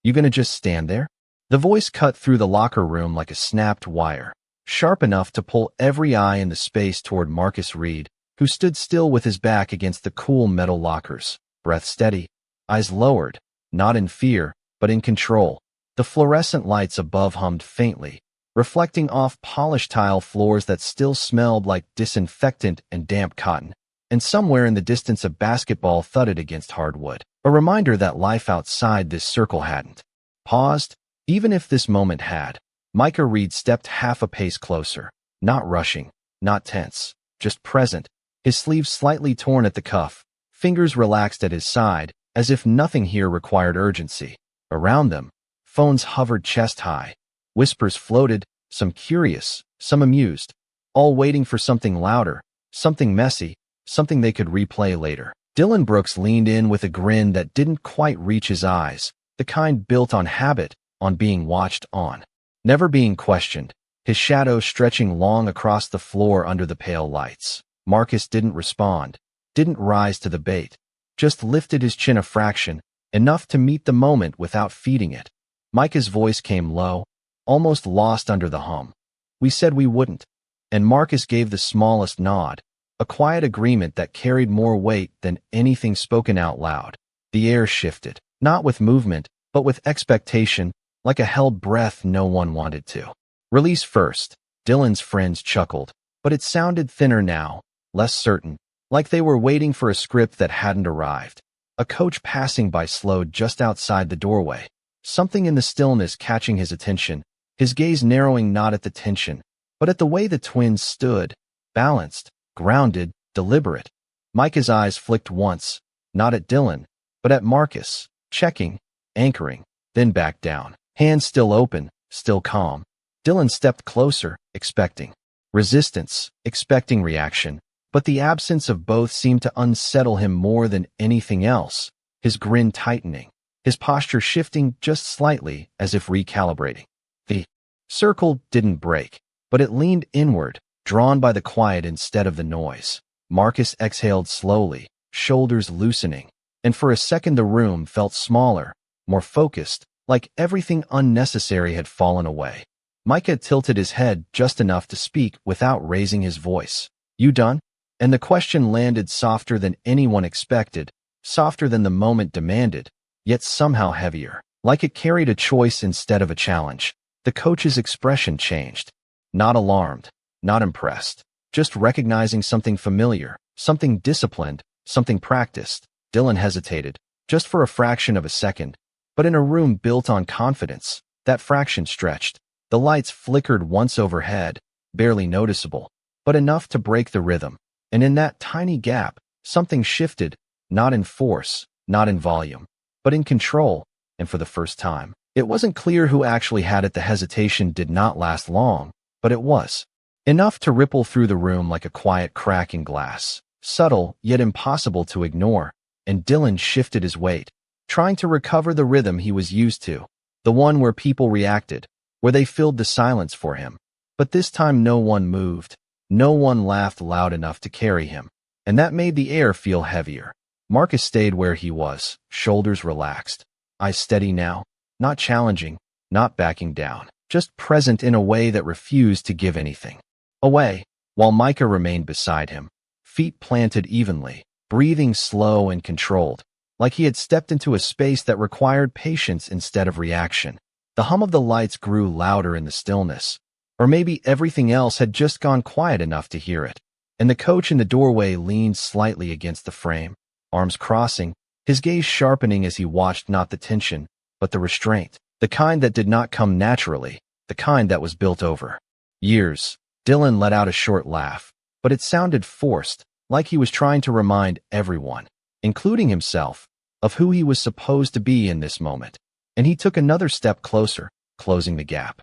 You gonna just stand there? The voice cut through the locker room like a snapped wire, sharp enough to pull every eye in the space toward Marcus Reed, who stood still with his back against the cool metal lockers, breath steady, eyes lowered, not in fear, but in control. The fluorescent lights above hummed faintly, reflecting off polished tile floors that still smelled like disinfectant and damp cotton. And somewhere in the distance a basketball thudded against hardwood, a reminder that life outside this circle hadn't paused, even if this moment had. Micah Reed stepped half a pace closer, not rushing, not tense, just present, his sleeves slightly torn at the cuff, fingers relaxed at his side, as if nothing here required urgency. Around them, phones hovered chest-high. Whispers floated, some curious, some amused, all waiting for something louder, something messy, something they could replay later. Dylan Brooks leaned in with a grin that didn't quite reach his eyes, the kind built on habit, on being watched, on never being questioned, his shadow stretching long across the floor under the pale lights. Marcus didn't respond, didn't rise to the bait, just lifted his chin a fraction, enough to meet the moment without feeding it. Micah's voice came low, almost lost under the hum. We said we wouldn't. And Marcus gave the smallest nod, a quiet agreement that carried more weight than anything spoken out loud. The air shifted, not with movement, but with expectation, like a held breath no one wanted to release first. Dylan's friends chuckled, but it sounded thinner now, less certain, like they were waiting for a script that hadn't arrived. A coach passing by slowed just outside the doorway, something in the stillness catching his attention, his gaze narrowing not at the tension, but at the way the twins stood, balanced, grounded, deliberate. Micah's eyes flicked once, not at Dylan, but at Marcus, checking, anchoring, then back down. Hands still open, still calm. Dylan stepped closer, expecting resistance, expecting reaction, but the absence of both seemed to unsettle him more than anything else, his grin tightening, his posture shifting just slightly as if recalibrating. The circle didn't break, but it leaned inward, drawn by the quiet instead of the noise. Marcus exhaled slowly, shoulders loosening, and for a second the room felt smaller, more focused, like everything unnecessary had fallen away. Micah tilted his head just enough to speak without raising his voice. You done? And the question landed softer than anyone expected, softer than the moment demanded, yet somehow heavier, like it carried a choice instead of a challenge. The coach's expression changed. Not alarmed, not impressed, just recognizing something familiar, something disciplined, something practiced. Dylan hesitated, just for a fraction of a second, but in a room built on confidence, that fraction stretched. The lights flickered once overhead, barely noticeable, but enough to break the rhythm. And in that tiny gap, something shifted, not in force, not in volume, but in control, and for the first time. It wasn't clear who actually had it. The hesitation did not last long, but it was enough to ripple through the room like a quiet crack in glass, subtle yet impossible to ignore, and Dylan shifted his weight, trying to recover the rhythm he was used to, the one where people reacted, where they filled the silence for him. But this time no one moved, no one laughed loud enough to carry him, and that made the air feel heavier. Marcus stayed where he was, shoulders relaxed, eyes steady now, not challenging, not backing down, just present in a way that refused to give anything away, while Micah remained beside him, feet planted evenly, breathing slow and controlled, like he had stepped into a space that required patience instead of reaction. The hum of the lights grew louder in the stillness, or maybe everything else had just gone quiet enough to hear it, and the coach in the doorway leaned slightly against the frame, arms crossing, his gaze sharpening as he watched not the tension, but the restraint, the kind that did not come naturally, the kind that was built over years. Dylan let out a short laugh, but it sounded forced, like he was trying to remind everyone, including himself, of who he was supposed to be in this moment. And he took another step closer, closing the gap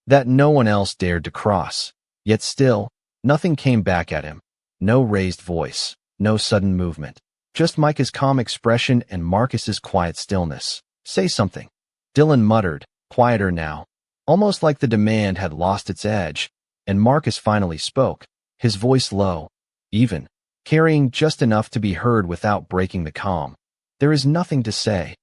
that no one else dared to cross. Yet still, nothing came back at him. No raised voice, no sudden movement, just Micah's calm expression and Marcus's quiet stillness. Say something. Dylan muttered, quieter now, almost like the demand had lost its edge, and Marcus finally spoke, his voice low, even, carrying just enough to be heard without breaking the calm. There is nothing to say.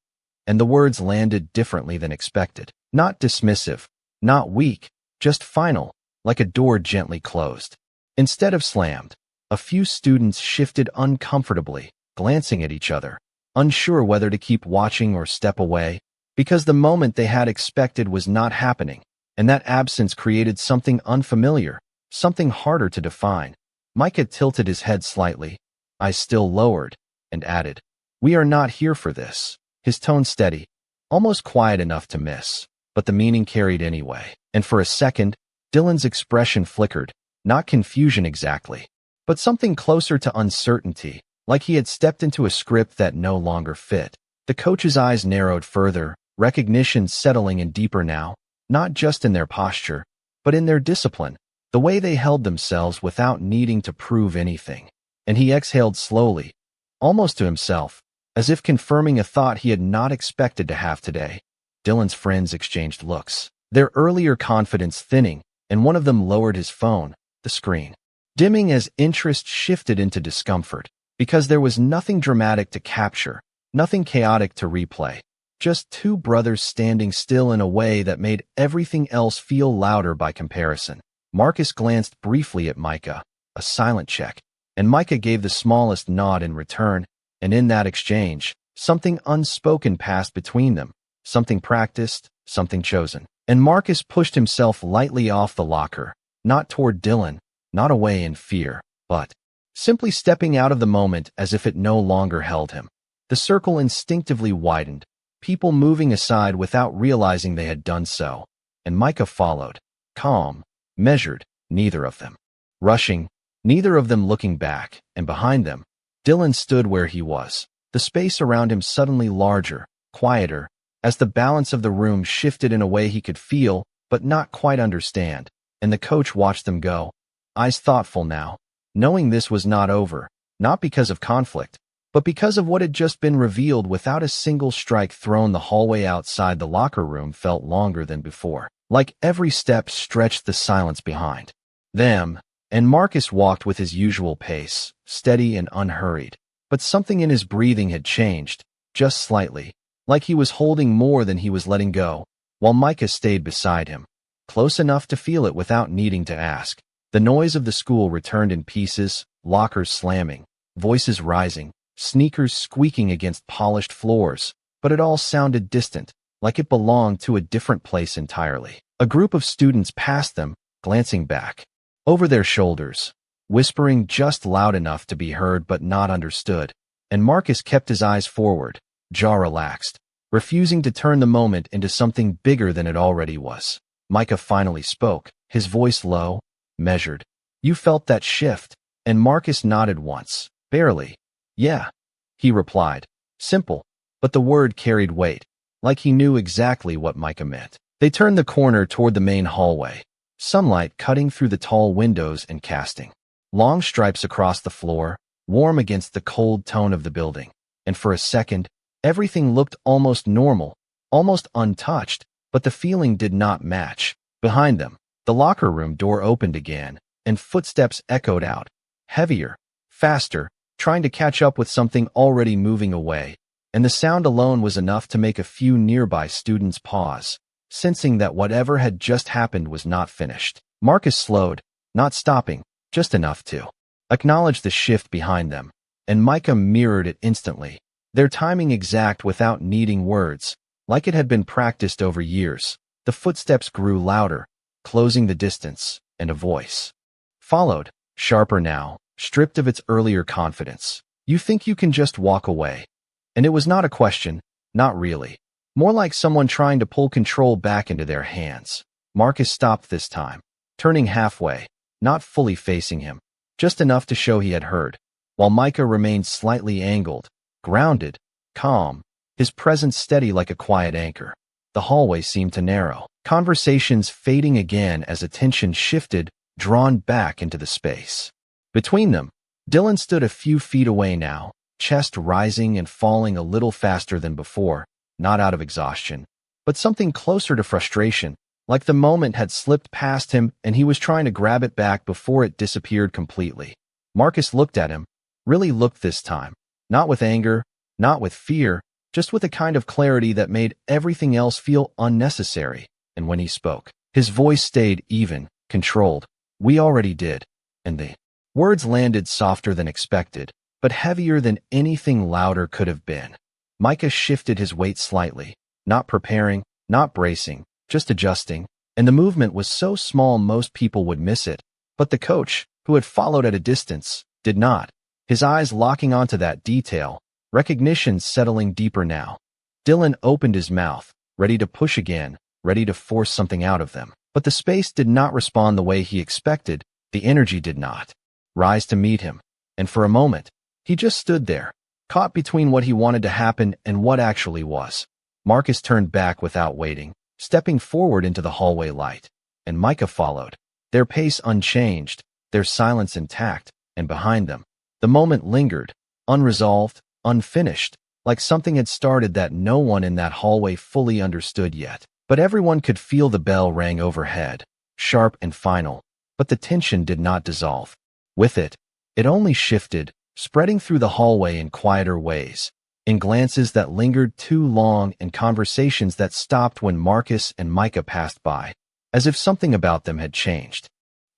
and the words landed differently than expected. Not dismissive, not weak, just final, like a door gently closed. Instead of slammed, a few students shifted uncomfortably, glancing at each other, unsure whether to keep watching or step away, because the moment they had expected was not happening, and that absence created something unfamiliar, something harder to define. Micah tilted his head slightly, eyes still lowered, and added, "We are not here for this." His tone steady, almost quiet enough to miss, but the meaning carried anyway. And for a second, Dylan's expression flickered, not confusion exactly, but something closer to uncertainty, like he had stepped into a script that no longer fit. The coach's eyes narrowed further, recognition settling in deeper now, not just in their posture, but in their discipline, the way they held themselves without needing to prove anything. And he exhaled slowly, almost to himself, as if confirming a thought he had not expected to have today. Dylan's friends exchanged looks, their earlier confidence thinning, and one of them lowered his phone, the screen dimming as interest shifted into discomfort, because there was nothing dramatic to capture, nothing chaotic to replay, just two brothers standing still in a way that made everything else feel louder by comparison. Marcus glanced briefly at Micah, a silent check, and Micah gave the smallest nod in return, and in that exchange, something unspoken passed between them, something practiced, something chosen. And Marcus pushed himself lightly off the locker, not toward Dylan, not away in fear, but simply stepping out of the moment as if it no longer held him. The circle instinctively widened, people moving aside without realizing they had done so, and Micah followed, calm, measured, neither of them rushing, neither of them looking back, and behind them, Dylan stood where he was, the space around him suddenly larger, quieter, as the balance of the room shifted in a way he could feel but not quite understand, and the coach watched them go, eyes thoughtful now, knowing this was not over, not because of conflict, but because of what had just been revealed. Without a single strike thrown, the hallway outside the locker room felt longer than before, like every step stretched the silence behind them, and Marcus walked with his usual pace, steady and unhurried, but something in his breathing had changed, just slightly, like he was holding more than he was letting go, while Micah stayed beside him, close enough to feel it without needing to ask. The noise of the school returned in pieces, lockers slamming, voices rising, sneakers squeaking against polished floors, but it all sounded distant, like it belonged to a different place entirely. A group of students passed them, glancing back, over their shoulders, whispering just loud enough to be heard but not understood, and Marcus kept his eyes forward, jaw relaxed, refusing to turn the moment into something bigger than it already was. Micah finally spoke, his voice low, measured. "You felt that shift?" And Marcus nodded once, barely. "Yeah," he replied, simple, but the word carried weight, like he knew exactly what Micah meant. They turned the corner toward the main hallway, sunlight cutting through the tall windows and casting long stripes across the floor, warm against the cold tone of the building. And for a second, everything looked almost normal, almost untouched, but the feeling did not match. Behind them, the locker room door opened again, and footsteps echoed out, heavier, faster, trying to catch up with something already moving away, and the sound alone was enough to make a few nearby students pause, sensing that whatever had just happened was not finished. Marcus slowed, not stopping, just enough to acknowledge the shift behind them, and Micah mirrored it instantly, their timing exact without needing words, like it had been practiced over years. The footsteps grew louder, closing the distance, and a voice followed, sharper now, stripped of its earlier confidence. "You think you can just walk away?" And it was not a question, not really. More like someone trying to pull control back into their hands. Marcus stopped this time, turning halfway, not fully facing him, just enough to show he had heard, while Micah remained slightly angled, grounded, calm, his presence steady like a quiet anchor. The hallway seemed to narrow, conversations fading again as attention shifted, drawn back into the space between them. Dylan stood a few feet away now, chest rising and falling a little faster than before, not out of exhaustion, but something closer to frustration, like the moment had slipped past him and he was trying to grab it back before it disappeared completely. Marcus looked at him, really looked this time, not with anger, not with fear, just with a kind of clarity that made everything else feel unnecessary. And when he spoke, his voice stayed even, controlled. "We already did." And the words landed softer than expected, but heavier than anything louder could have been. Micah shifted his weight slightly, not preparing, not bracing, just adjusting, and the movement was so small most people would miss it, but the coach, who had followed at a distance, did not. His eyes locking onto that detail, recognition settling deeper now. Dylan opened his mouth, ready to push again, ready to force something out of them. But the space did not respond the way he expected, the energy did not rise to meet him. And for a moment, he just stood there, caught between what he wanted to happen and what actually was. Marcus turned back without waiting, stepping forward into the hallway light. And Micah followed, their pace unchanged, their silence intact, and behind them, the moment lingered, unresolved, unfinished, like something had started that no one in that hallway fully understood yet. But everyone could feel the bell rang overhead, sharp and final, but the tension did not dissolve. With it, it only shifted, spreading through the hallway in quieter ways, in glances that lingered too long and conversations that stopped when Marcus and Micah passed by, as if something about them had changed.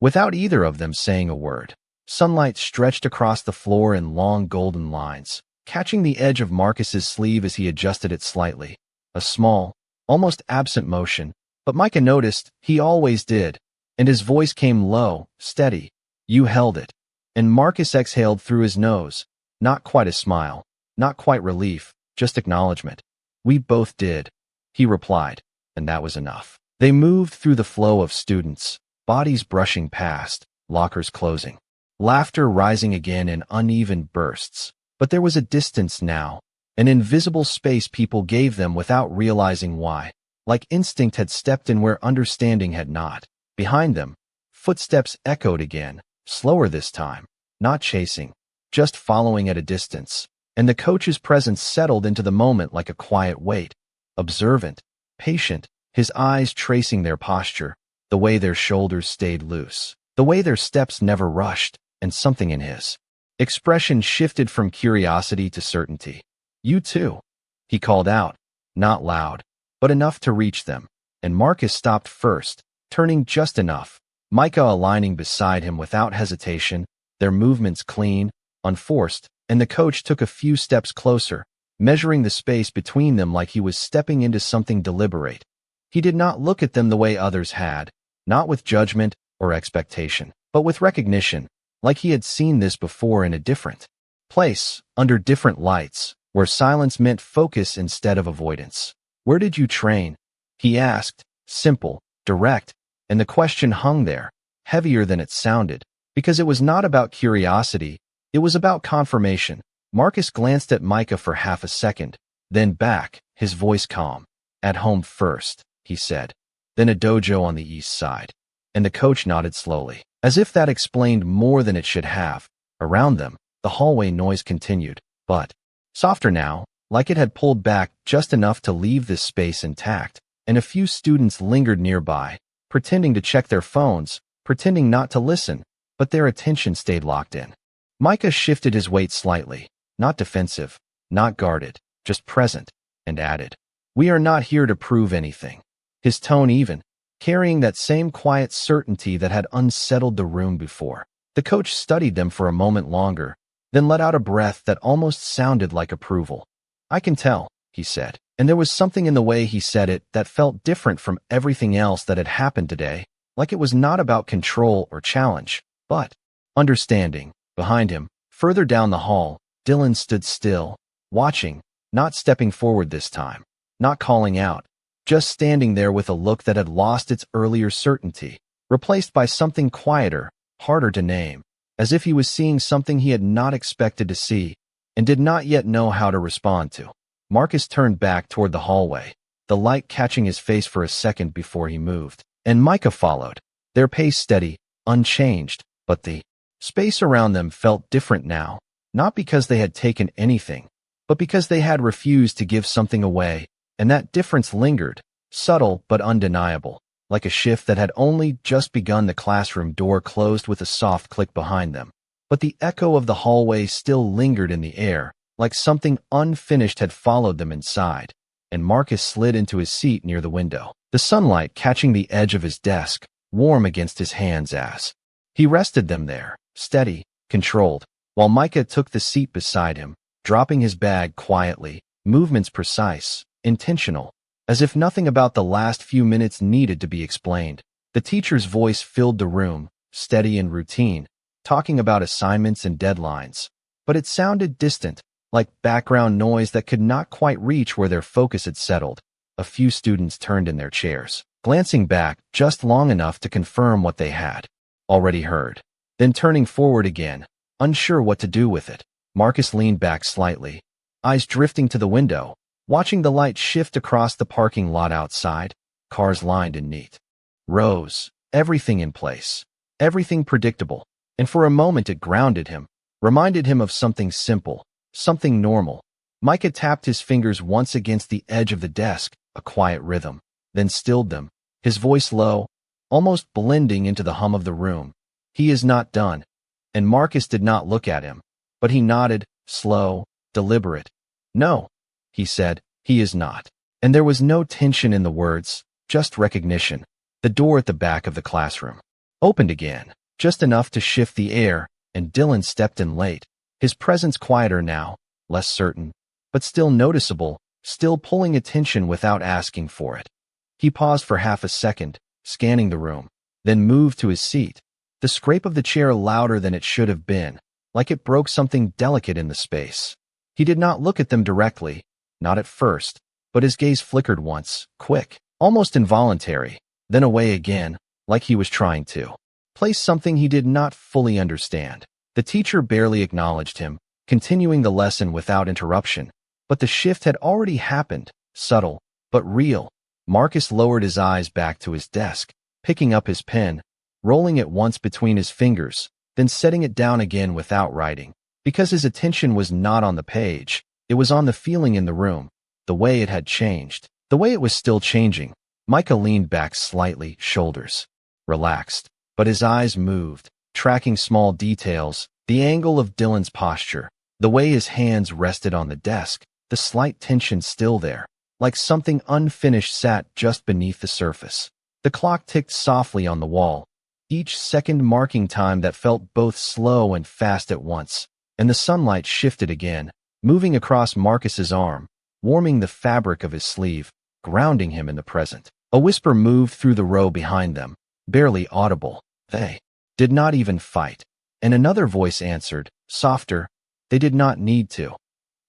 Without either of them saying a word, sunlight stretched across the floor in long golden lines, catching the edge of Marcus's sleeve as he adjusted it slightly. A small, almost absent motion, but Micah noticed he always did, and his voice came low, steady. "You held it." And Marcus exhaled through his nose, not quite a smile, not quite relief, just acknowledgement. "We both did," he replied, and that was enough. They moved through the flow of students, bodies brushing past, lockers closing, laughter rising again in uneven bursts. But there was a distance now, an invisible space people gave them without realizing why, like instinct had stepped in where understanding had not. Behind them, footsteps echoed again, slower this time, not chasing, just following at a distance, and the coach's presence settled into the moment like a quiet weight, observant, patient, his eyes tracing their posture, the way their shoulders stayed loose, the way their steps never rushed, and something in his expression shifted from curiosity to certainty. "You too," he called out, not loud, but enough to reach them, and Marcus stopped first, turning just enough, Micah aligning beside him without hesitation, their movements clean, unforced, and the coach took a few steps closer, measuring the space between them like he was stepping into something deliberate. He did not look at them the way others had, not with judgment or expectation, but with recognition, like he had seen this before in a different place, under different lights, where silence meant focus instead of avoidance. "Where did you train?" he asked, simple, direct, and the question hung there, heavier than it sounded, because it was not about curiosity, it was about confirmation. Marcus glanced at Micah for half a second, then back, his voice calm. "At home first," he said, "then a dojo on the east side." And the coach nodded slowly, as if that explained more than it should have. Around them, the hallway noise continued, but softer now, like it had pulled back just enough to leave this space intact, and a few students lingered nearby, pretending to check their phones, pretending not to listen, but their attention stayed locked in. Micah shifted his weight slightly, not defensive, not guarded, just present, and added, "We are not here to prove anything." His tone even, carrying that same quiet certainty that had unsettled the room before. The coach studied them for a moment longer, then let out a breath that almost sounded like approval. "I can tell," he said, and there was something in the way he said it that felt different from everything else that had happened today, like it was not about control or challenge, but understanding. Behind him, further down the hall, Dylan stood still, watching, not stepping forward this time, not calling out, just standing there with a look that had lost its earlier certainty, replaced by something quieter, harder to name, as if he was seeing something he had not expected to see, and did not yet know how to respond to. Marcus turned back toward the hallway, the light catching his face for a second before he moved, and Micah followed, their pace steady, unchanged, but the space around them felt different now, not because they had taken anything, but because they had refused to give something away, and that difference lingered, subtle but undeniable, like a shift that had only just begun. The classroom door closed with a soft click behind them, but the echo of the hallway still lingered in the air, like something unfinished had followed them inside, and Marcus slid into his seat near the window, the sunlight catching the edge of his desk, warm against his hands as he rested them there, steady, controlled, while Micah took the seat beside him, dropping his bag quietly, movements precise, intentional, as if nothing about the last few minutes needed to be explained. The teacher's voice filled the room, steady and routine, talking about assignments and deadlines, but it sounded distant, like background noise that could not quite reach where their focus had settled. A few students turned in their chairs, glancing back just long enough to confirm what they had already heard, then turning forward again, unsure what to do with it. Marcus leaned back slightly, eyes drifting to the window, watching the light shift across the parking lot outside, cars lined in neat rows, everything in place, everything predictable, and for a moment it grounded him, reminded him of something simple, something normal. Micah tapped his fingers once against the edge of the desk, a quiet rhythm, then stilled them, his voice low, almost blending into the hum of the room. "He is not done." And Marcus did not look at him, but he nodded, slow, deliberate. "No," he said, "he is not." And there was no tension in the words, just recognition. The door at the back of the classroom opened again, just enough to shift the air, and Dylan stepped in late, his presence quieter now, less certain, but still noticeable, still pulling attention without asking for it. He paused for half a second, scanning the room, then moved to his seat, the scrape of the chair louder than it should have been, like it broke something delicate in the space. He did not look at them directly, not at first, but his gaze flickered once, quick, almost involuntary, then away again, like he was trying to place something he did not fully understand. The teacher barely acknowledged him, continuing the lesson without interruption, but the shift had already happened, subtle, but real. Marcus lowered his eyes back to his desk, picking up his pen, rolling it once between his fingers, then setting it down again without writing, because his attention was not on the page, it was on the feeling in the room, the way it had changed, the way it was still changing. Micah leaned back slightly, shoulders relaxed, but his eyes moved, tracking small details, the angle of Dylan's posture, the way his hands rested on the desk, the slight tension still there, like something unfinished sat just beneath the surface. The clock ticked softly on the wall, each second marking time that felt both slow and fast at once, and the sunlight shifted again, moving across Marcus's arm, warming the fabric of his sleeve, grounding him in the present. A whisper moved through the row behind them, barely audible. "They did not even fight." And another voice answered, softer, "They did not need to."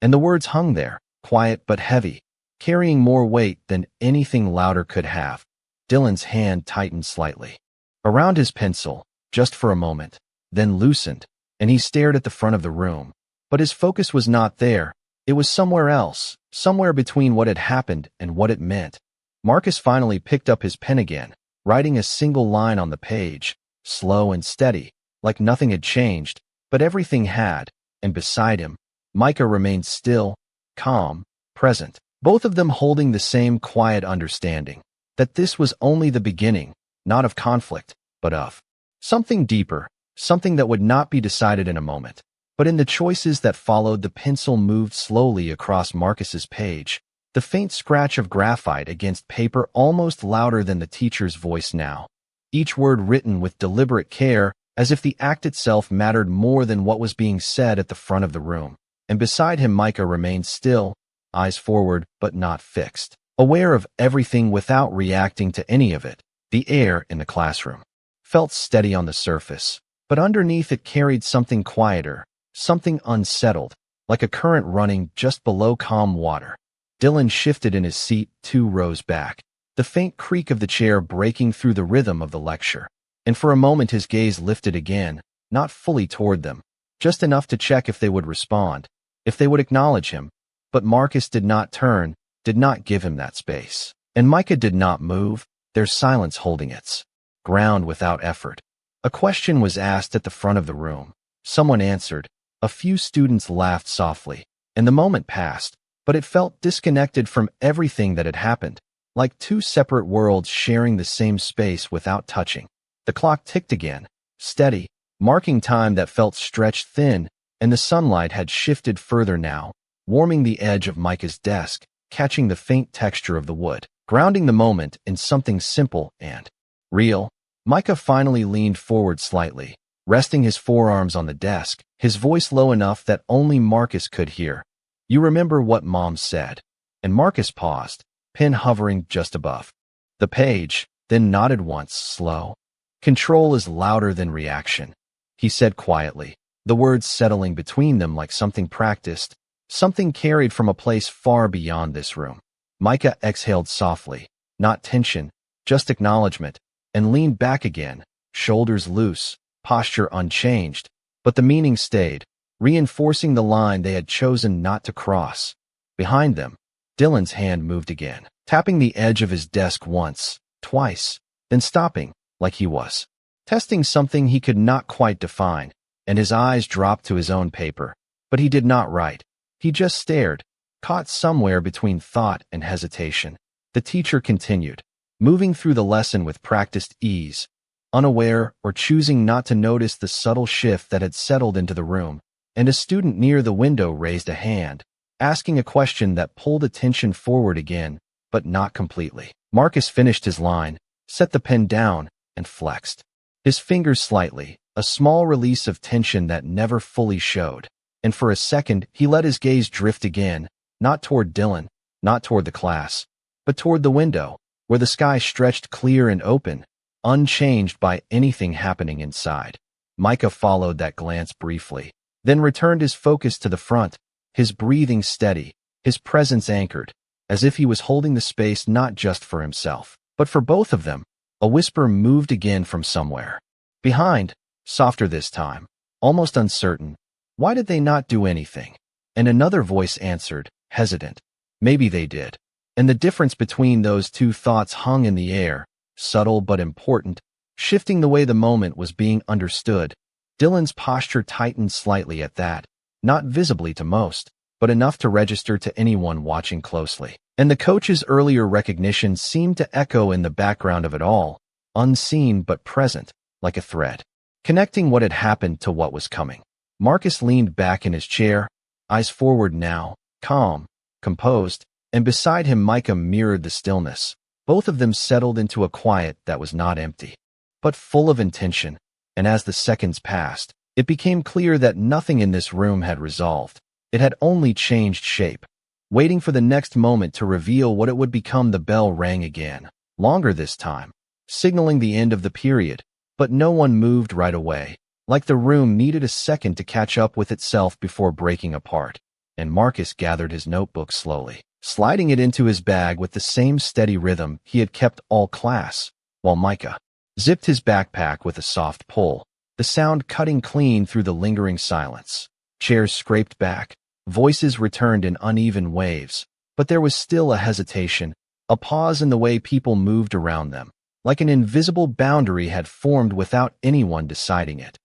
And the words hung there, quiet but heavy, carrying more weight than anything louder could have. Dylan's hand tightened slightly around his pencil, just for a moment, then loosened, and he stared at the front of the room. But his focus was not there. It was somewhere else, somewhere between what had happened and what it meant. Marcus finally picked up his pen again, writing a single line on the page, slow and steady, like nothing had changed, but everything had, and beside him, Micah remained still, calm, present, both of them holding the same quiet understanding, that this was only the beginning, not of conflict, but of something deeper, something that would not be decided in a moment. But in the choices that followed, the pencil moved slowly across Marcus's page, the faint scratch of graphite against paper almost louder than the teacher's voice now, each word written with deliberate care, as if the act itself mattered more than what was being said at the front of the room. And beside him Micah remained still, eyes forward but not fixed, aware of everything without reacting to any of it. The air in the classroom felt steady on the surface, but underneath it carried something quieter, something unsettled, like a current running just below calm water. Dylan shifted in his seat 2 rows back, the faint creak of the chair breaking through the rhythm of the lecture. And for a moment his gaze lifted again, not fully toward them, just enough to check if they would respond, if they would acknowledge him. But Marcus did not turn, did not give him that space. And Micah did not move, their silence holding its ground without effort. A question was asked at the front of the room. Someone answered. A few students laughed softly, and the moment passed, but it felt disconnected from everything that had happened, like 2 separate worlds sharing the same space without touching. The clock ticked again, steady, marking time that felt stretched thin, and the sunlight had shifted further now, warming the edge of Micah's desk, catching the faint texture of the wood, grounding the moment in something simple and real. Micah finally leaned forward slightly, resting his forearms on the desk, his voice low enough that only Marcus could hear. "You remember what Mom said?" And Marcus paused, pen hovering just above the page, then nodded once, slow. "Control is louder than reaction," he said quietly, the words settling between them like something practiced, something carried from a place far beyond this room. Micah exhaled softly, not tension, just acknowledgement, and leaned back again, shoulders loose, posture unchanged, but the meaning stayed, reinforcing the line they had chosen not to cross. Behind them, Dylan's hand moved again, tapping the edge of his desk once, twice, then stopping, like he was testing something he could not quite define, and his eyes dropped to his own paper. But he did not write. He just stared, caught somewhere between thought and hesitation. The teacher continued, moving through the lesson with practiced ease, unaware or choosing not to notice the subtle shift that had settled into the room, and a student near the window raised a hand, asking a question that pulled attention forward again, but not completely. Marcus finished his line, set the pen down, and flexed his fingers slightly, a small release of tension that never fully showed. And for a second, he let his gaze drift again, not toward Dylan, not toward the class, but toward the window, where the sky stretched clear and open, unchanged by anything happening inside. Micah followed that glance briefly, then returned his focus to the front, his breathing steady, his presence anchored, as if he was holding the space not just for himself, but for both of them. A whisper moved again from somewhere behind, softer this time, almost uncertain. "Why did they not do anything?" And another voice answered, hesitant, "Maybe they did." And the difference between those two thoughts hung in the air, subtle but important, shifting the way the moment was being understood. Dylan's posture tightened slightly at that, not visibly to most, but enough to register to anyone watching closely. And the coach's earlier recognition seemed to echo in the background of it all, unseen but present, like a thread, connecting what had happened to what was coming. Marcus leaned back in his chair, eyes forward now, calm, composed, and beside him Micah mirrored the stillness. Both of them settled into a quiet that was not empty, but full of intention, and as the seconds passed, it became clear that nothing in this room had resolved. It had only changed shape, waiting for the next moment to reveal what it would become. The bell rang again, longer this time, signaling the end of the period, but no one moved right away, like the room needed a second to catch up with itself before breaking apart. And Marcus gathered his notebook slowly, sliding it into his bag with the same steady rhythm he had kept all class, while Micah zipped his backpack with a soft pull, the sound cutting clean through the lingering silence. Chairs scraped back, voices returned in uneven waves, but there was still a hesitation, a pause in the way people moved around them, like an invisible boundary had formed without anyone deciding it.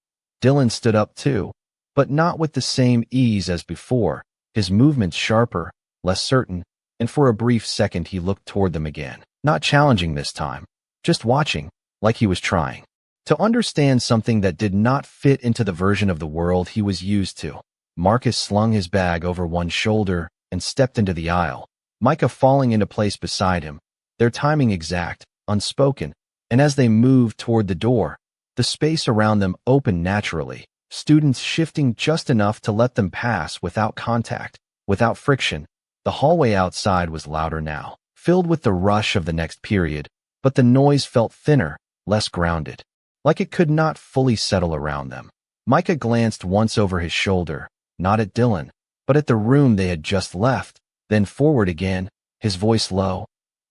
Dylan stood up too, but not with the same ease as before, his movements sharper, less certain, and for a brief second he looked toward them again, not challenging this time, just watching, like he was trying to understand something that did not fit into the version of the world he was used to. Marcus slung his bag over one shoulder and stepped into the aisle, Micah falling into place beside him, their timing exact, unspoken, and as they moved toward the door, the space around them opened naturally, students shifting just enough to let them pass without contact, without friction. The hallway outside was louder now, filled with the rush of the next period, but the noise felt thinner, less grounded, like it could not fully settle around them. Micah glanced once over his shoulder, not at Dylan, but at the room they had just left, then forward again, his voice low.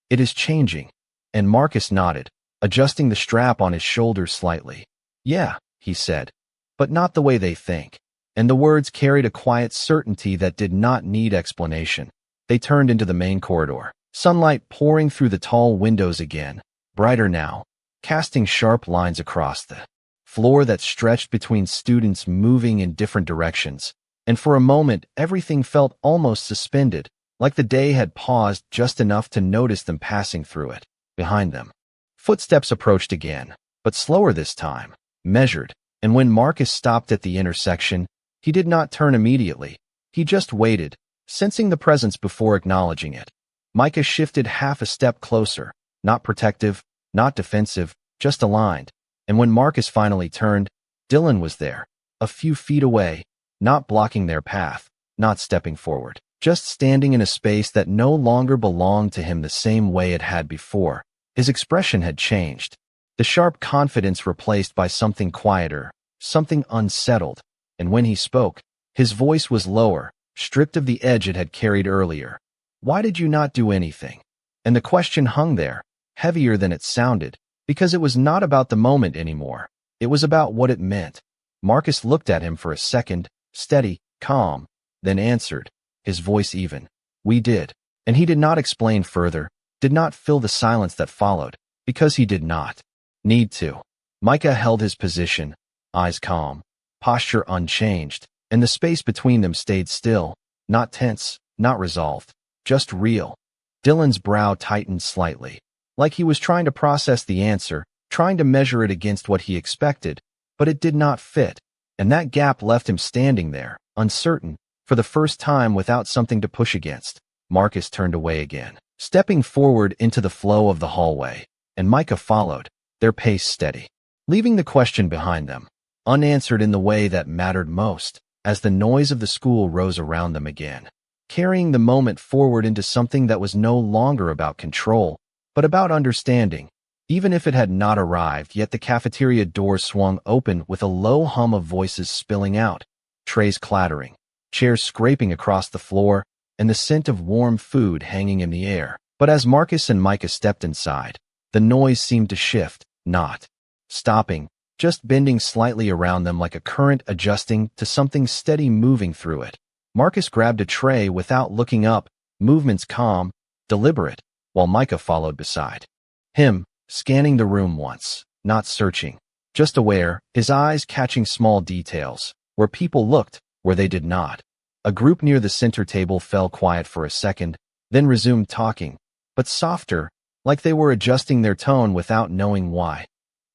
"It is changing." And Marcus nodded, adjusting the strap on his shoulder slightly. "Yeah," he said, "but not the way they think." And the words carried a quiet certainty that did not need explanation. They turned into the main corridor, sunlight pouring through the tall windows again, brighter now, casting sharp lines across the floor that stretched between students moving in different directions. And for a moment, everything felt almost suspended, like the day had paused just enough to notice them passing through it. Behind them, footsteps approached again, but slower this time, measured, and when Marcus stopped at the intersection, He did not turn immediately. He just waited, sensing the presence before acknowledging it. Micah shifted half a step closer, not protective, not defensive, just aligned. And when Marcus finally turned, Dylan was there, a few feet away, not blocking their path, not stepping forward, just standing in a space that no longer belonged to him the same way it had before. His expression had changed. The sharp confidence replaced by something quieter, something unsettled. And when he spoke, his voice was lower, stripped of the edge it had carried earlier. "Why did you not do anything?" And the question hung there, heavier than it sounded, because it was not about the moment anymore. It was about what it meant. Marcus looked at him for a second, steady, calm, then answered, his voice even. "We did." And he did not explain further, did not fill the silence that followed, because he did not need to. Micah held his position, eyes calm, posture unchanged, and the space between them stayed still, not tense, not resolved, just real. Dylan's brow tightened slightly, like he was trying to process the answer, trying to measure it against what he expected, but it did not fit, and that gap left him standing there, uncertain, for the first time without something to push against. Marcus turned away again, stepping forward into the flow of the hallway, and Micah followed, their pace steady, leaving the question behind them, unanswered in the way that mattered most, as the noise of the school rose around them again, carrying the moment forward into something that was no longer about control, but about understanding. Even if it had not arrived yet, the cafeteria doors swung open with a low hum of voices spilling out, trays clattering, chairs scraping across the floor, and the scent of warm food hanging in the air. But as Marcus and Micah stepped inside, the noise seemed to shift, not stopping, just bending slightly around them like a current adjusting to something steady moving through it. Marcus grabbed a tray without looking up, movements calm, deliberate, while Micah followed beside him, scanning the room once, not searching, just aware, his eyes catching small details, where people looked, where they did not. A group near the center table fell quiet for a second, then resumed talking, but softer, like they were adjusting their tone without knowing why.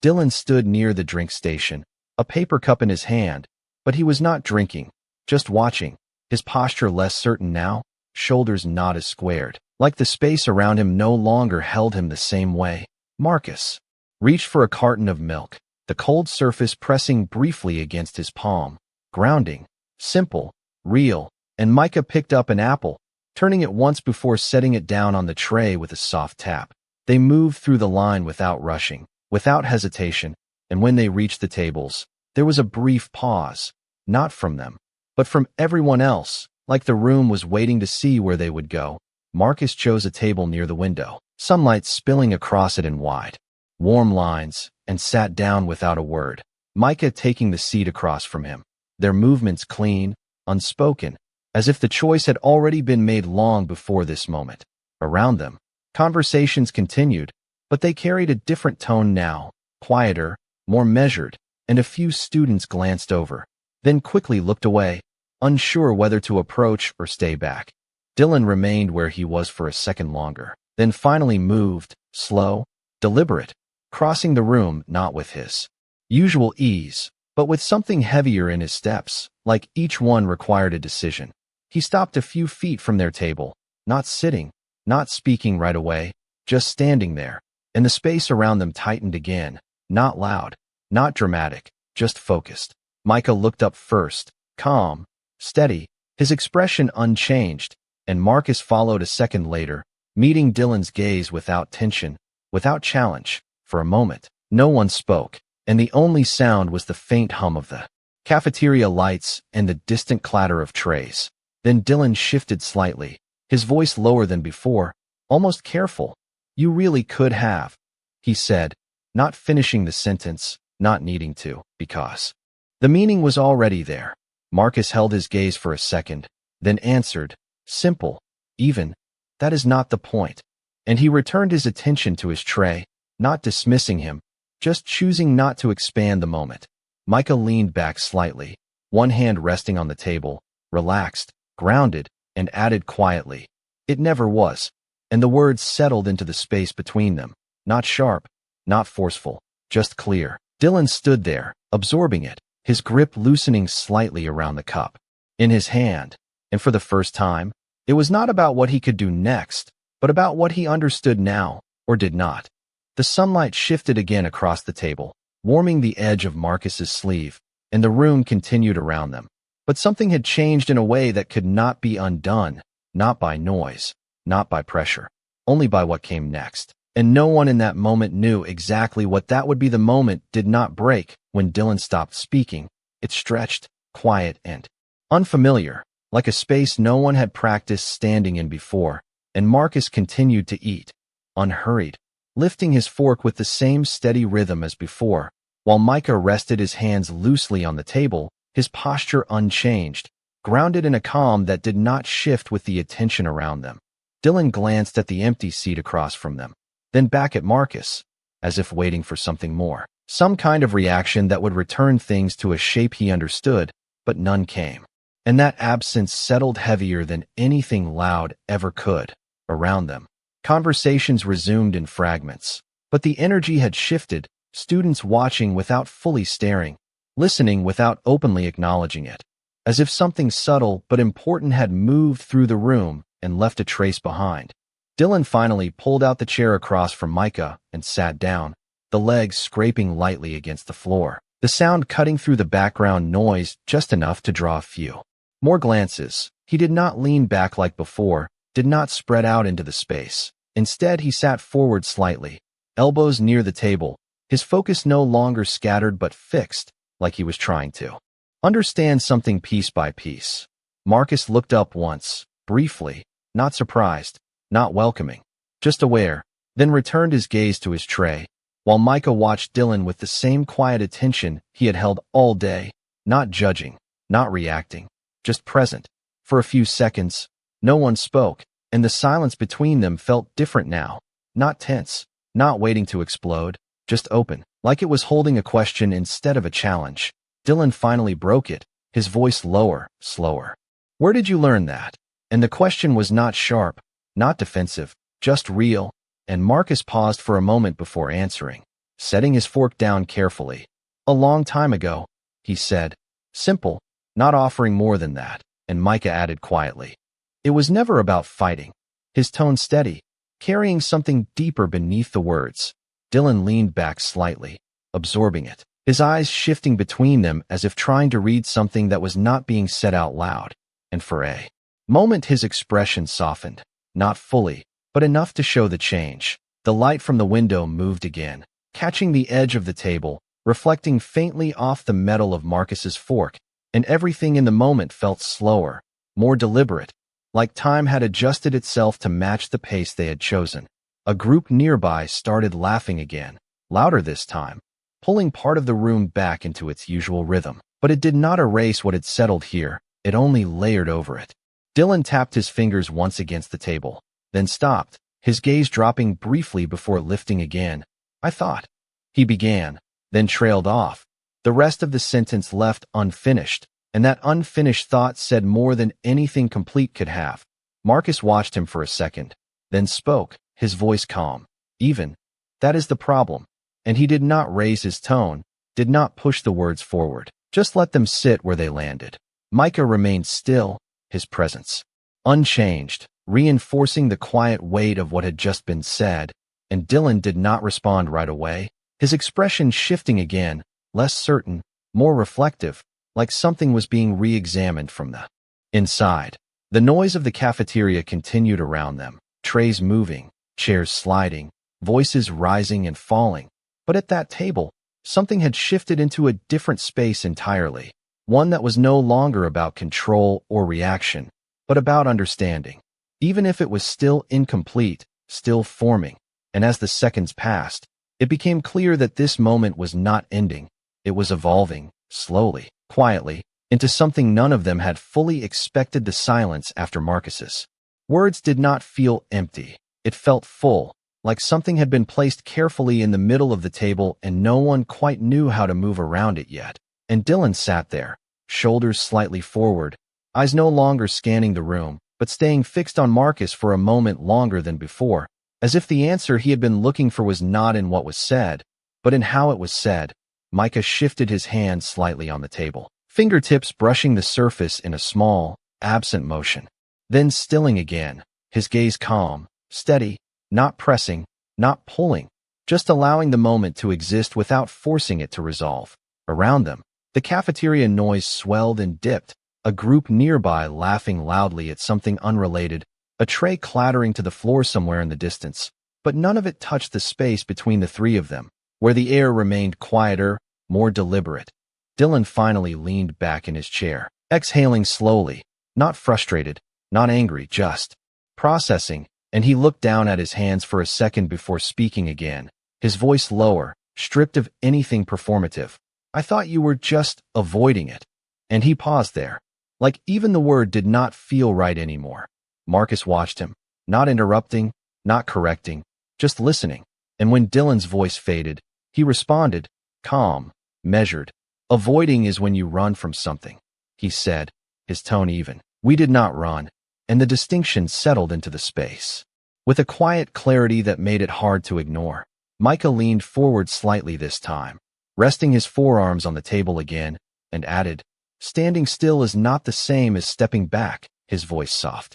Dylan stood near the drink station, a paper cup in his hand, but he was not drinking, just watching, his posture less certain now, shoulders not as squared, like the space around him no longer held him the same way. Marcus reached for a carton of milk, the cold surface pressing briefly against his palm, grounding, simple, real, and Micah picked up an apple, turning it once before setting it down on the tray with a soft tap. They moved through the line without rushing, without hesitation, and when they reached the tables, there was a brief pause, not from them, but from everyone else, like the room was waiting to see where they would go. Marcus chose a table near the window, sunlight spilling across it in wide, warm lines, and sat down without a word, Micah taking the seat across from him, their movements clean, unspoken, as if the choice had already been made long before this moment. Around them, conversations continued, but they carried a different tone now, quieter, more measured, and a few students glanced over, then quickly looked away, unsure whether to approach or stay back. Dylan remained where he was for a second longer, then finally moved, slow, deliberate, crossing the room not with his usual ease, but with something heavier in his steps, like each one required a decision. He stopped a few feet from their table, not sitting, not speaking right away, just standing there, and the space around them tightened again, not loud, not dramatic, just focused. Micah looked up first, calm, steady, his expression unchanged, and Marcus followed a second later, meeting Dylan's gaze without tension, without challenge. For a moment, no one spoke, and the only sound was the faint hum of the cafeteria lights and the distant clatter of trays. Then Dylan shifted slightly, his voice lower than before, almost careful. "You really could have," he said, not finishing the sentence, not needing to, because the meaning was already there. Marcus held his gaze for a second, then answered, simple, even, "That is not the point." And he returned his attention to his tray, not dismissing him, just choosing not to expand the moment. Micah leaned back slightly, one hand resting on the table, relaxed, grounded, and added quietly, "It never was." And the words settled into the space between them, not sharp, not forceful, just clear. Dylan stood there, absorbing it, his grip loosening slightly around the cup in his hand. And for the first time, it was not about what he could do next, but about what he understood now, or did not. The sunlight shifted again across the table, warming the edge of Marcus's sleeve, and the room continued around them. But something had changed in a way that could not be undone, not by noise, not by pressure, only by what came next. And no one in that moment knew exactly what that would be. The moment did not break when Dylan stopped speaking. It stretched, quiet and unfamiliar, like a space no one had practiced standing in before, and Marcus continued to eat, unhurried, lifting his fork with the same steady rhythm as before, while Micah rested his hands loosely on the table, his posture unchanged, grounded in a calm that did not shift with the attention around them. Dylan glanced at the empty seat across from them, then back at Marcus, as if waiting for something more, some kind of reaction that would return things to a shape he understood, but none came. And that absence settled heavier than anything loud ever could around them. Conversations resumed in fragments, but the energy had shifted, students watching without fully staring, listening without openly acknowledging it, as if something subtle but important had moved through the room and left a trace behind. Dylan finally pulled out the chair across from Micah and sat down, the legs scraping lightly against the floor, the sound cutting through the background noise just enough to draw a few more glances. He did not lean back like before, did not spread out into the space. Instead, he sat forward slightly, elbows near the table, his focus no longer scattered but fixed, like he was trying to understand something piece by piece. Marcus looked up once, briefly, not surprised, not welcoming, just aware, then returned his gaze to his tray, while Micah watched Dylan with the same quiet attention he had held all day, not judging, not reacting, just present. For a few seconds, no one spoke, and the silence between them felt different now, not tense, not waiting to explode, just open, like it was holding a question instead of a challenge. Dylan finally broke it, his voice lower, slower. "Where did you learn that?" And the question was not sharp, not defensive, just real, and Marcus paused for a moment before answering, setting his fork down carefully. "A long time ago," he said, simple, not offering more than that, and Micah added quietly, "It was never about fighting," his tone steady, carrying something deeper beneath the words. Dylan leaned back slightly, absorbing it, his eyes shifting between them as if trying to read something that was not being said out loud, and for a moment his expression softened. Not fully, but enough to show the change. The light from the window moved again, catching the edge of the table, reflecting faintly off the metal of Marcus's fork, and everything in the moment felt slower, more deliberate, like time had adjusted itself to match the pace they had chosen. A group nearby started laughing again, louder this time, pulling part of the room back into its usual rhythm. But it did not erase what had settled here, it only layered over it. Dylan tapped his fingers once against the table, then stopped, his gaze dropping briefly before lifting again. "I thought," he began, then trailed off. The rest of the sentence left unfinished, and that unfinished thought said more than anything complete could have. Marcus watched him for a second, then spoke, his voice calm, even. "That is the problem." And he did not raise his tone, did not push the words forward, just let them sit where they landed. Micah remained still, his presence unchanged, reinforcing the quiet weight of what had just been said, and Dylan did not respond right away, his expression shifting again, less certain, more reflective, like something was being re-examined from the inside. The noise of the cafeteria continued around them, trays moving, chairs sliding, voices rising and falling. But at that table, something had shifted into a different space entirely, one that was no longer about control or reaction, but about understanding. Even if it was still incomplete, still forming, and as the seconds passed, it became clear that this moment was not ending. It was evolving, slowly, quietly, into something none of them had fully expected. The silence after Marcus's words did not feel empty. It felt full, like something had been placed carefully in the middle of the table and no one quite knew how to move around it yet. And Dylan sat there, shoulders slightly forward, eyes no longer scanning the room, but staying fixed on Marcus for a moment longer than before, as if the answer he had been looking for was not in what was said, but in how it was said. Micah shifted his hand slightly on the table, fingertips brushing the surface in a small, absent motion. Then stilling again, his gaze calm, steady, not pressing, not pulling, just allowing the moment to exist without forcing it to resolve. Around them, the cafeteria noise swelled and dipped, a group nearby laughing loudly at something unrelated, a tray clattering to the floor somewhere in the distance, but none of it touched the space between the three of them, where the air remained quieter, more deliberate. Dylan finally leaned back in his chair, exhaling slowly, not frustrated, not angry, just processing, and he looked down at his hands for a second before speaking again, his voice lower, stripped of anything performative. I thought you were just avoiding it. And he paused there, like even the word did not feel right anymore. Marcus watched him, not interrupting, not correcting, just listening. And when Dylan's voice faded, he responded, calm, measured. Avoiding is when you run from something, he said, his tone even. We did not run, and the distinction settled into the space. With a quiet clarity that made it hard to ignore, Micah leaned forward slightly this time, resting his forearms on the table again, and added, standing still is not the same as stepping back, his voice soft,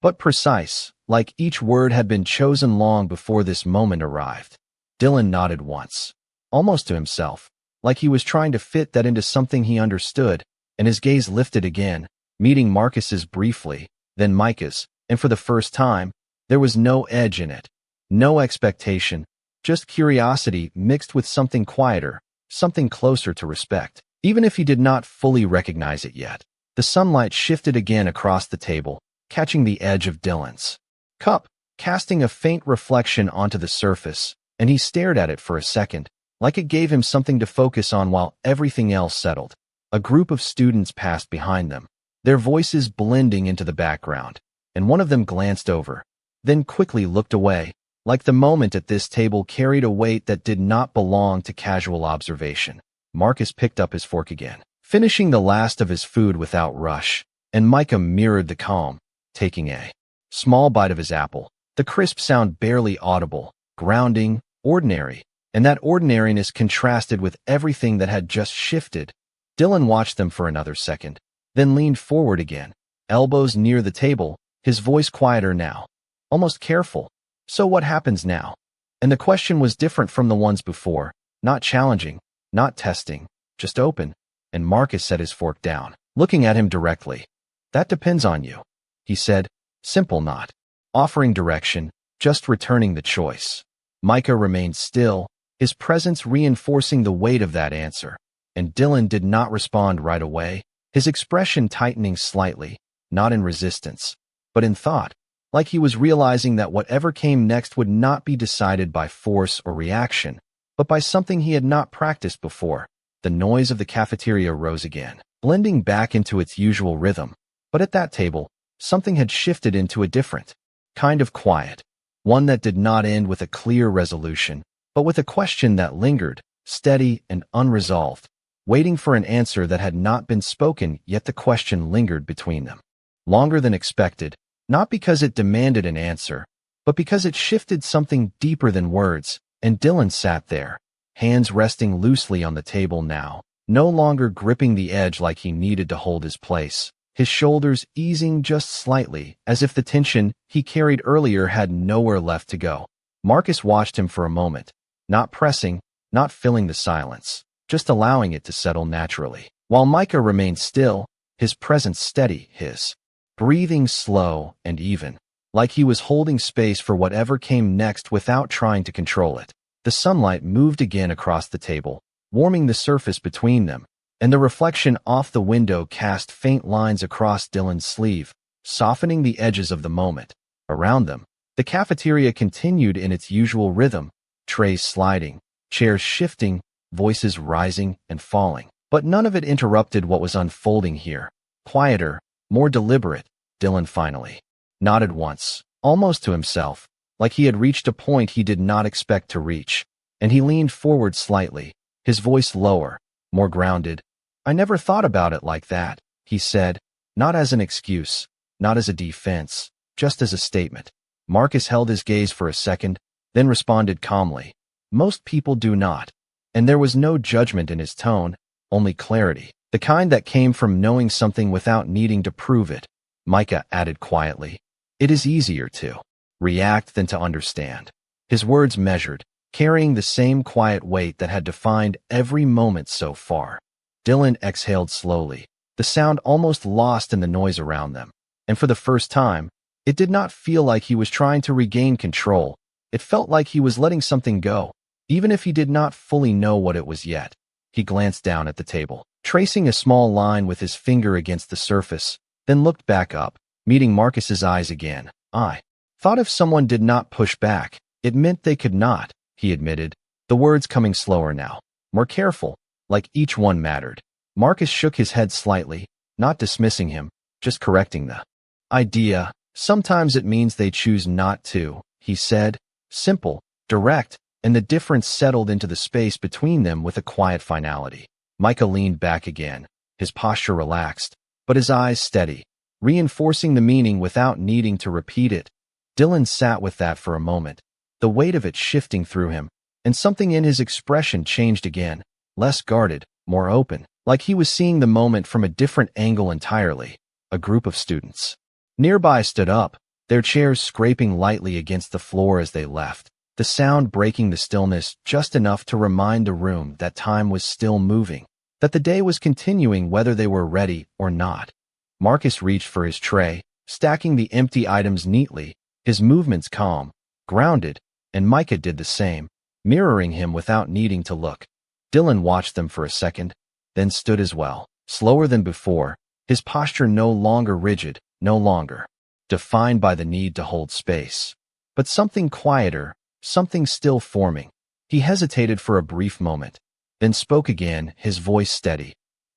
but precise, like each word had been chosen long before this moment arrived. Dylan nodded once, almost to himself, like he was trying to fit that into something he understood, and his gaze lifted again, meeting Marcus's briefly, then Micah's, and for the first time, there was no edge in it, no expectation, just curiosity mixed with something quieter, something closer to respect. Even if he did not fully recognize it yet, the sunlight shifted again across the table, catching the edge of Dylan's cup, casting a faint reflection onto the surface, and he stared at it for a second, like it gave him something to focus on while everything else settled. A group of students passed behind them, their voices blending into the background, and one of them glanced over, then quickly looked away, like the moment at this table carried a weight that did not belong to casual observation. Marcus picked up his fork again, finishing the last of his food without rush, and Micah mirrored the calm, taking a small bite of his apple, the crisp sound barely audible, grounding, ordinary, and that ordinariness contrasted with everything that had just shifted. Dylan watched them for another second, then leaned forward again, elbows near the table, his voice quieter now, almost careful. So what happens now? And the question was different from the ones before, not challenging, not testing, just open, and Marcus set his fork down, looking at him directly. That depends on you, he said, simple, not offering direction, just returning the choice. Micah remained still, his presence reinforcing the weight of that answer, and Dylan did not respond right away, his expression tightening slightly, not in resistance, but in thought, like he was realizing that whatever came next would not be decided by force or reaction, but by something he had not practiced before. The noise of the cafeteria rose again, blending back into its usual rhythm, but at that table, something had shifted into a different kind of quiet, one that did not end with a clear resolution, but with a question that lingered, steady and unresolved, waiting for an answer that had not been spoken, yet the question lingered between them. Longer than expected, not because it demanded an answer, but because it shifted something deeper than words, and Dylan sat there, hands resting loosely on the table now, no longer gripping the edge like he needed to hold his place, his shoulders easing just slightly, as if the tension he carried earlier had nowhere left to go. Marcus watched him for a moment, not pressing, not filling the silence, just allowing it to settle naturally, while Micah remained still, his presence steady, his breathing slow and even, like he was holding space for whatever came next without trying to control it. The sunlight moved again across the table, warming the surface between them, and the reflection off the window cast faint lines across Dylan's sleeve, softening the edges of the moment. Around them, the cafeteria continued in its usual rhythm, trays sliding, chairs shifting, voices rising and falling, but none of it interrupted what was unfolding here. Quieter, more deliberate, Dylan finally nodded once, almost to himself, like he had reached a point he did not expect to reach, and he leaned forward slightly, his voice lower, more grounded. I never thought about it like that, he said, not as an excuse, not as a defense, just as a statement. Marcus held his gaze for a second, then responded calmly. Most people do not. And there was no judgment in his tone, only clarity, the kind that came from knowing something without needing to prove it. Micah added quietly, "It is easier to react than to understand." His words measured, carrying the same quiet weight that had defined every moment so far. Dylan exhaled slowly, the sound almost lost in the noise around them. And for the first time, it did not feel like he was trying to regain control. It felt like he was letting something go, even if he did not fully know what it was yet. He glanced down at the table, tracing a small line with his finger against the surface, then looked back up, meeting Marcus's eyes again. "I thought if someone did not push back, it meant they could not," he admitted, the words coming slower now, more careful, like each one mattered. Marcus shook his head slightly, not dismissing him, just correcting the idea. "Sometimes it means they choose not to," he said, simple, direct, and the difference settled into the space between them with a quiet finality. Micah leaned back again, his posture relaxed, but his eyes steady, reinforcing the meaning without needing to repeat it. Dylan sat with that for a moment, the weight of it shifting through him, and something in his expression changed again, less guarded, more open, like he was seeing the moment from a different angle entirely. A group of students nearby stood up, their chairs scraping lightly against the floor as they left, the sound breaking the stillness just enough to remind the room that time was still moving, that the day was continuing whether they were ready or not. Marcus reached for his tray, stacking the empty items neatly, his movements calm, grounded, and Micah did the same, mirroring him without needing to look. Dylan watched them for a second, then stood as well, slower than before, his posture no longer rigid, no longer defined by the need to hold space, but something quieter, something still forming. He hesitated for a brief moment, then spoke again, his voice steady.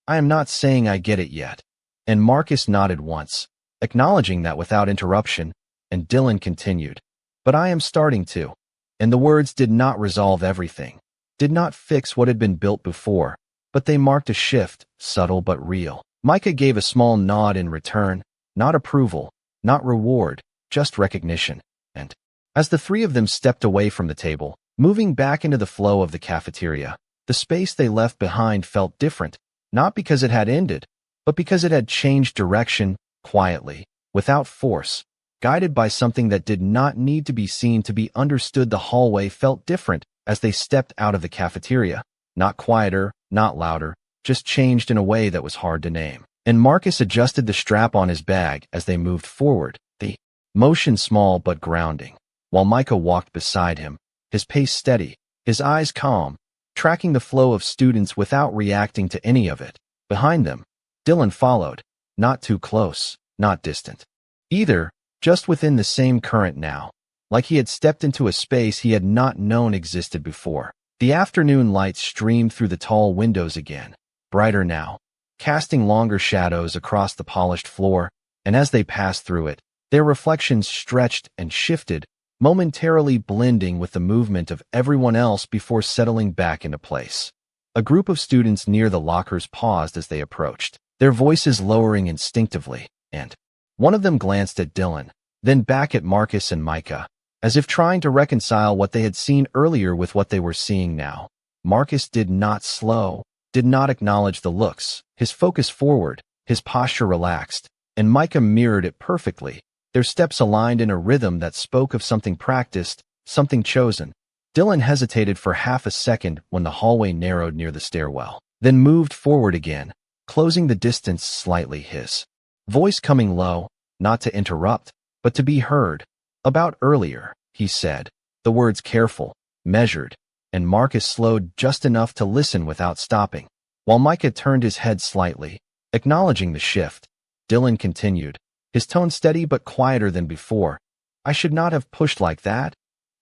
"I am not saying I get it yet." And Marcus nodded once, acknowledging that without interruption, and Dylan continued, "But I am starting to." And the words did not resolve everything, did not fix what had been built before, but they marked a shift, subtle but real. Micah gave a small nod in return, not approval, not reward, just recognition. And as the three of them stepped away from the table, moving back into the flow of the cafeteria, the space they left behind felt different, not because it had ended, but because it had changed direction, quietly, without force, guided by something that did not need to be seen to be understood. The hallway felt different as they stepped out of the cafeteria, not quieter, not louder, just changed in a way that was hard to name. And Marcus adjusted the strap on his bag as they moved forward, the motion small but grounding, while Micah walked beside him, his pace steady, his eyes calm, tracking the flow of students without reacting to any of it. Behind them, Dylan followed, not too close, not distant. Either, just within the same current now, like he had stepped into a space he had not known existed before. The afternoon light streamed through the tall windows again, brighter now, casting longer shadows across the polished floor, and as they passed through it, their reflections stretched and shifted, momentarily blending with the movement of everyone else before settling back into place. A group of students near the lockers paused as they approached, their voices lowering instinctively, and one of them glanced at Dylan, then back at Marcus and Micah, as if trying to reconcile what they had seen earlier with what they were seeing now. Marcus did not slow, did not acknowledge the looks, his focus forward, his posture relaxed, and Micah mirrored it perfectly, their steps aligned in a rhythm that spoke of something practiced, something chosen. Dylan hesitated for half a second when the hallway narrowed near the stairwell, then moved forward again, closing the distance slightly, his voice coming low, not to interrupt, but to be heard. "About earlier," he said, the words careful, measured, and Marcus slowed just enough to listen without stopping. While Micah turned his head slightly, acknowledging the shift, Dylan continued, his tone steady but quieter than before. "I should not have pushed like that."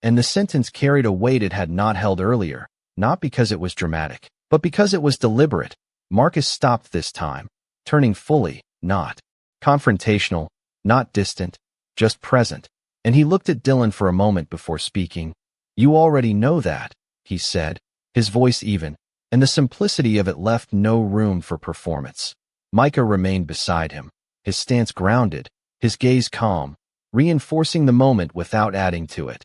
And the sentence carried a weight it had not held earlier, not because it was dramatic, but because it was deliberate. Marcus stopped this time, turning fully, not confrontational, not distant, just present, and he looked at Dylan for a moment before speaking. "You already know that," he said, his voice even, and the simplicity of it left no room for performance. Micah remained beside him, his stance grounded, his gaze calm, reinforcing the moment without adding to it.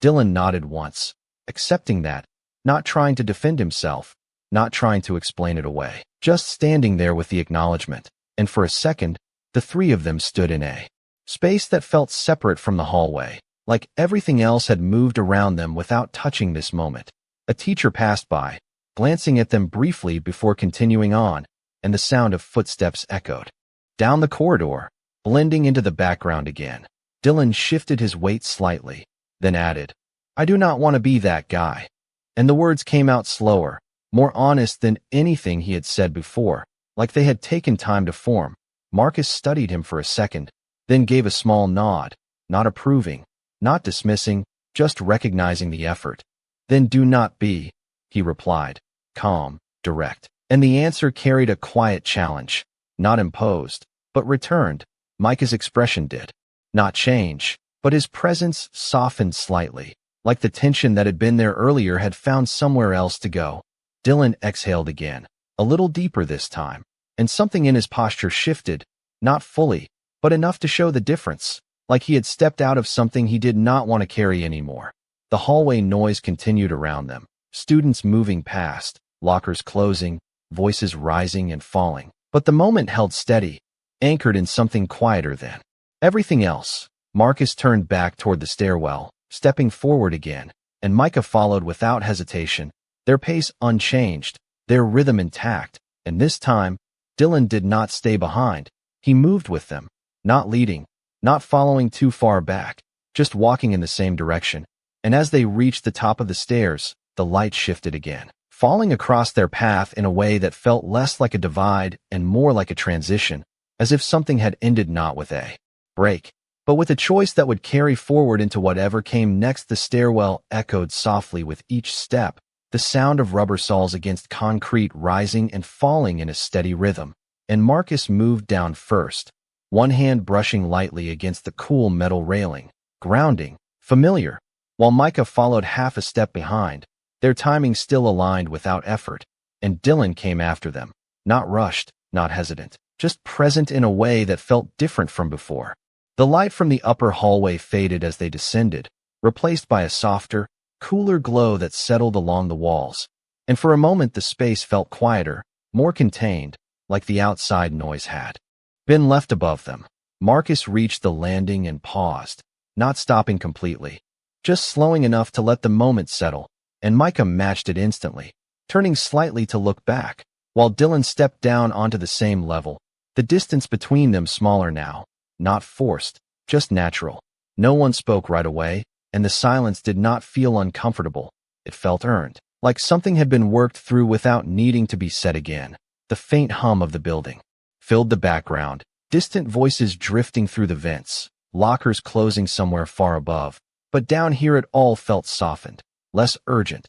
Dylan nodded once, accepting that, not trying to defend himself, not trying to explain it away, just standing there with the acknowledgement. And for a second, the three of them stood in a space that felt separate from the hallway, like everything else had moved around them without touching this moment. A teacher passed by, glancing at them briefly before continuing on, and the sound of footsteps echoed down the corridor, blending into the background again. Dylan shifted his weight slightly, then added, "I do not want to be that guy." And the words came out slower, more honest than anything he had said before, like they had taken time to form. Marcus studied him for a second, then gave a small nod, not approving, not dismissing, just recognizing the effort. "Then do not be," he replied, calm, direct. And the answer carried a quiet challenge, not imposed, but returned. Micah's expression did not change, but his presence softened slightly, like the tension that had been there earlier had found somewhere else to go. Dylan exhaled again, a little deeper this time, and something in his posture shifted, not fully, but enough to show the difference, like he had stepped out of something he did not want to carry anymore. The hallway noise continued around them, students moving past, lockers closing, voices rising and falling. But the moment held steady, anchored in something quieter than everything else. Marcus turned back toward the stairwell, stepping forward again, and Micah followed without hesitation, their pace unchanged, their rhythm intact. And this time, Dylan did not stay behind. He moved with them, not leading, not following too far back, just walking in the same direction. And as they reached the top of the stairs, the light shifted again, falling across their path in a way that felt less like a divide and more like a transition, as if something had ended not with a break, but with a choice that would carry forward into whatever came next. The stairwell echoed softly with each step, the sound of rubber soles against concrete rising and falling in a steady rhythm. And Marcus moved down first, one hand brushing lightly against the cool metal railing, grounding, familiar, while Micah followed half a step behind, their timing still aligned without effort. And Dylan came after them, not rushed, not hesitant, just present in a way that felt different from before. The light from the upper hallway faded as they descended, replaced by a softer, cooler glow that settled along the walls. And for a moment the space felt quieter, more contained, like the outside noise had been left above them. Marcus reached the landing and paused, not stopping completely, just slowing enough to let the moment settle, and Micah matched it instantly, turning slightly to look back, while Dylan stepped down onto the same level, the distance between them smaller now, not forced, just natural. No one spoke right away, and the silence did not feel uncomfortable. It felt earned, like something had been worked through without needing to be said again. The faint hum of the building filled the background, distant voices drifting through the vents, lockers closing somewhere far above. But down here it all felt softened, less urgent.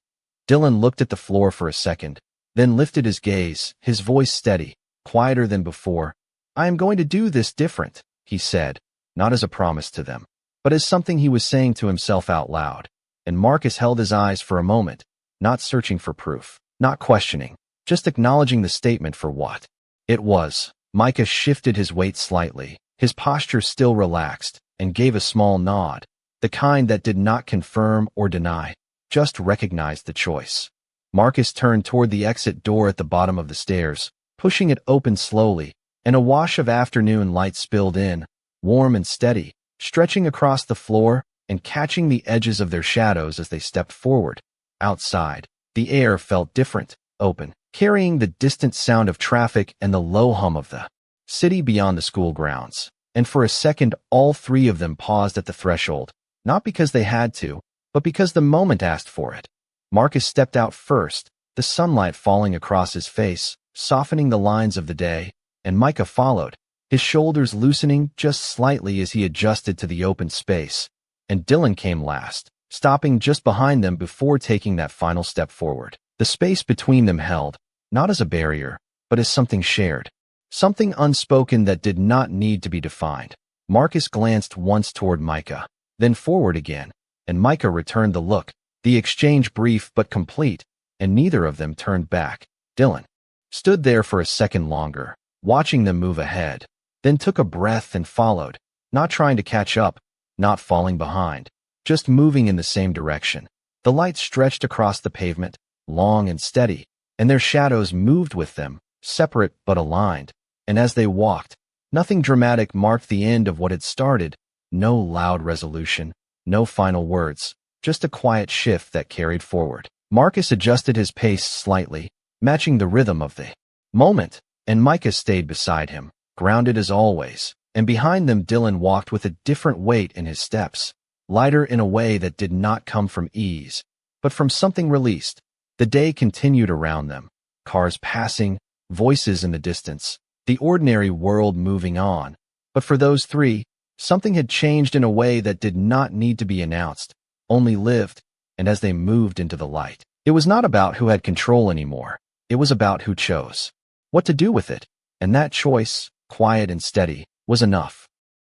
Dylan looked at the floor for a second, then lifted his gaze, his voice steady, quieter than before. "I am going to do this different," he said, not as a promise to them, but as something he was saying to himself out loud. And Marcus held his eyes for a moment, not searching for proof, not questioning, just acknowledging the statement for what it was. Micah shifted his weight slightly, his posture still relaxed, and gave a small nod, the kind that did not confirm or deny, just recognized the choice. Marcus turned toward the exit door at the bottom of the stairs, pushing it open slowly, and a wash of afternoon light spilled in, warm and steady, stretching across the floor and catching the edges of their shadows as they stepped forward. Outside, the air felt different, open, carrying the distant sound of traffic and the low hum of the city beyond the school grounds. And for a second, all three of them paused at the threshold, not because they had to, but because the moment asked for it. Marcus stepped out first, the sunlight falling across his face, softening the lines of the day, and Micah followed, his shoulders loosening just slightly as he adjusted to the open space. And Dylan came last, stopping just behind them before taking that final step forward. The space between them held, not as a barrier, but as something shared, something unspoken that did not need to be defined. Marcus glanced once toward Micah, then forward again, and Micah returned the look, the exchange brief but complete, and neither of them turned back. Dylan stood there for a second longer, watching them move ahead, then took a breath and followed, not trying to catch up, not falling behind, just moving in the same direction. The light stretched across the pavement, long and steady, and their shadows moved with them, separate but aligned. And as they walked, nothing dramatic marked the end of what had started. No loud resolution, no final words, just a quiet shift that carried forward. Marcus adjusted his pace slightly, matching the rhythm of the moment, and Micah stayed beside him, grounded as always. And behind them Dylan walked with a different weight in his steps, lighter in a way that did not come from ease, but from something released. The day continued around them, cars passing, voices in the distance, the ordinary world moving on. But for those three, something had changed in a way that did not need to be announced, only lived. And as they moved into the light, it was not about who had control anymore. It was about who chose what to do with it. And that choice, quiet and steady, was enough.